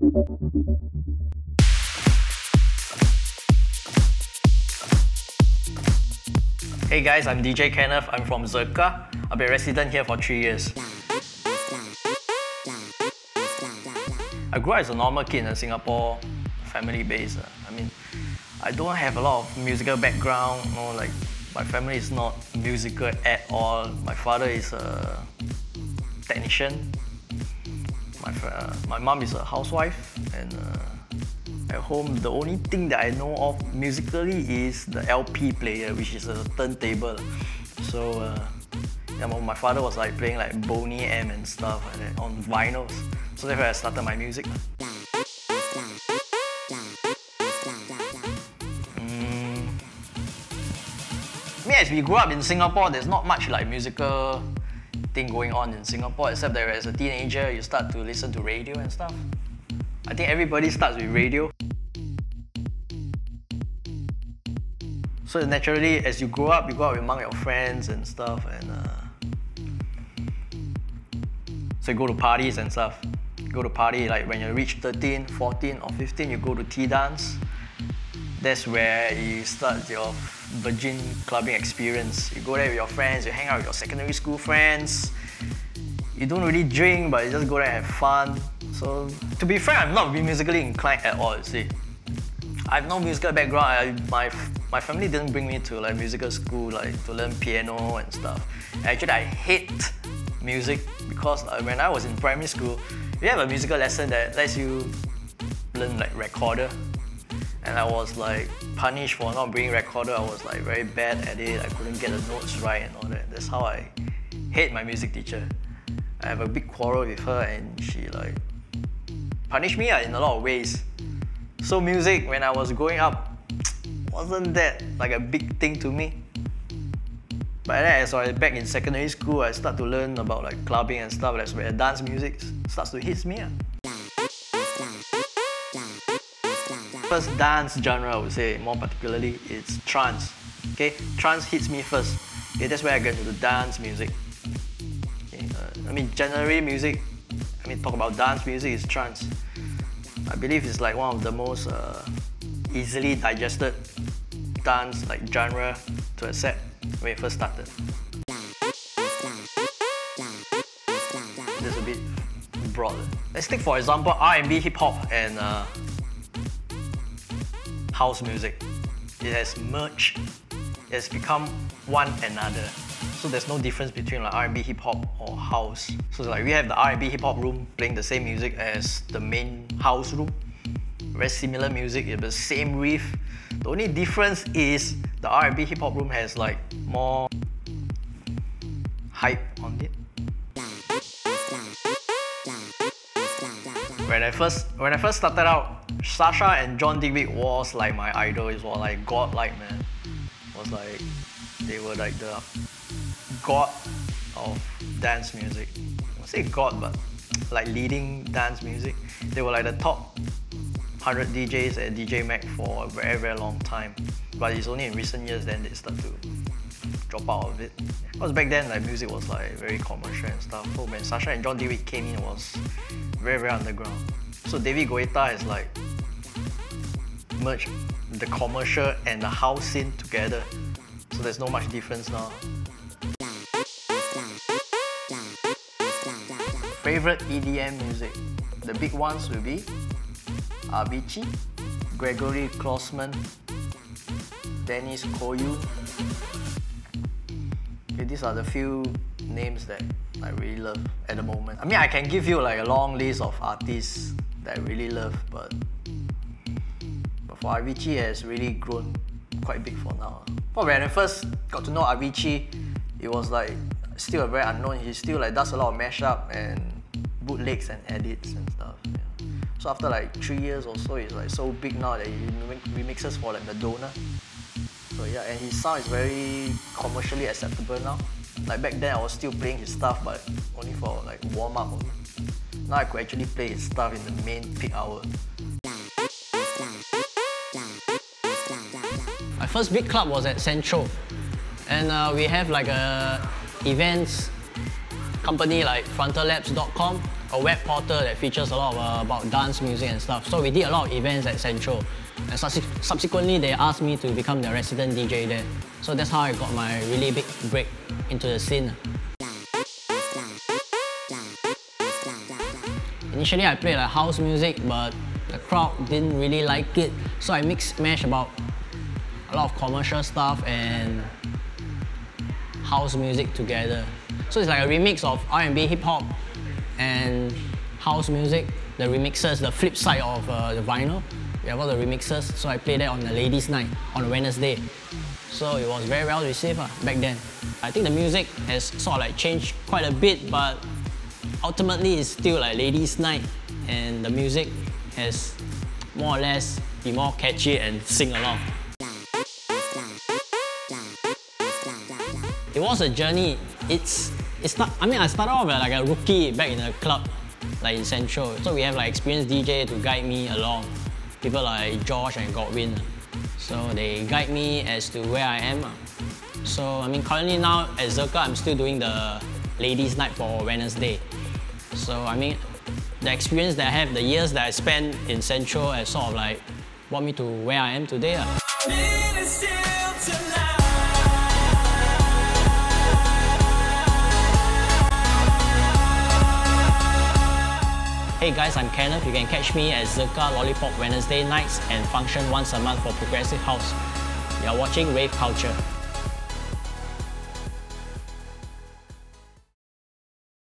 Hey guys, I'm DJ Kennerve. I'm from Zirca. I've been a resident here for 3 years. I grew up as a normal kid in a Singapore family base. I mean, I don't have a lot of musical background. No, like my family is not musical at all. My father is a technician. My mom is a housewife, and at home, the only thing that I know of musically is the LP player, which is a turntable. So, yeah, my father was like playing like Boney M and stuff like that on vinyls. So that's where I started my music. I mean, as we grew up in Singapore, there's not much like musical thing going on in Singapore, except that as a teenager, you start to listen to radio and stuff. I think everybody starts with radio. So naturally, as you grow up among your friends and stuff, and so you go to parties and stuff. You go to party, like when you reach 13, 14 or 15, you go to tea dance. That's where you start your virgin clubbing experience. You go there with your friends, you hang out with your secondary school friends. You don't really drink, but you just go there and have fun. So, to be frank, I'm not musically inclined at all, you see. I have no musical background. My family didn't bring me to like musical school, like to learn piano and stuff. Actually, I hate music because when I was in primary school, we have a musical lesson that lets you learn like recorder. And I was like punished for not bringing recorder. I was like very bad at it. I couldn't get the notes right and all that. That's how I hate my music teacher. I have a big quarrel with her, and she like punished me in a lot of ways. So music, when I was growing up, wasn't that like a big thing to me. But then as I was back in secondary school, I started to learn about like clubbing and stuff. That's where dance music starts to hit me. First dance genre, I would say, more particularly, it's trance. Okay, trance hits me first. Okay, that's where I get into the dance music. Okay, I mean, generally music, talk about dance music is trance. I believe it's like one of the most easily digested dance like genre to accept when it first started. This is a bit broad. Let's take for example R&B, hip hop, and house music. It has merged. It has become one another. So there's no difference between like R&B, hip hop, or house. So like we have the R&B, hip hop room playing the same music as the main house room. Very similar music, you have the same riff. The only difference is the R&B, hip hop room has like more hype on it. When I first started out, Sasha and John Digweed was like my idol. It was like godlike, man. It was like they were like the god of dance music. I won't say god, but like leading dance music. They were like the top 100 DJs at DJ Mag for a very, very long time. But it's only in recent years then they start to drop out of it. Because back then like music was like very commercial and stuff. So when Sasha and John Digweed came in, it was very, very underground. So David Guetta is like merged the commercial and the house scene together. So there's not much difference now. Favorite EDM music? The big ones will be Avicii, Gregory Klossman, Dennis Koyu. Okay, these are the few names that I really love at the moment. I mean, I can give you like a long list of artists that I really love, but for Avicii, it has really grown quite big for now. But when I first got to know Avicii, it was like still a very unknown. He still like does a lot of mashup and bootlegs and edits and stuff. Yeah. So after like 3 years or so, he's like so big now that he remixes for like Madonna. So yeah, and his sound is very commercially acceptable now. Like back then, I was still playing his stuff, but only for like warm up only. Now I could actually play his stuff in the main peak hour. My first big club was at Central, and we have like a events company like frontallabs.com. a web portal that features a lot of about dance music and stuff. So we did a lot of events at Central. And subsequently, they asked me to become their resident DJ there. So that's how I got my really big break into the scene. Initially, I played like house music, but the crowd didn't really like it. So I mixed mash about a lot of commercial stuff and house music together. So it's like a remix of R&B, hip hop, and house music. The remixes, the flip side of the vinyl. We have all the remixes. So I played that on the ladies' night on Wednesday. So it was very well received back then. I think the music has sort of like changed quite a bit, but ultimately it's still like ladies' night, and the music has more or less be more catchy and sing along. It was a journey. It's not. I mean, I started off like a rookie back in a club, like in Central. So we have like experienced DJ to guide me along. People like Josh and Godwin. So they guide me as to where I am. So I mean, currently now at Zirca, I'm still doing the ladies' night for Wednesday. So I mean, the experience that I have, the years that I spent in Central has sort of like brought me to where I am today. Hey guys, I'm Kennerve. You can catch me at Zirca Lollipop Wednesday nights and function once a month for Progressive House. You are watching Rave Culture.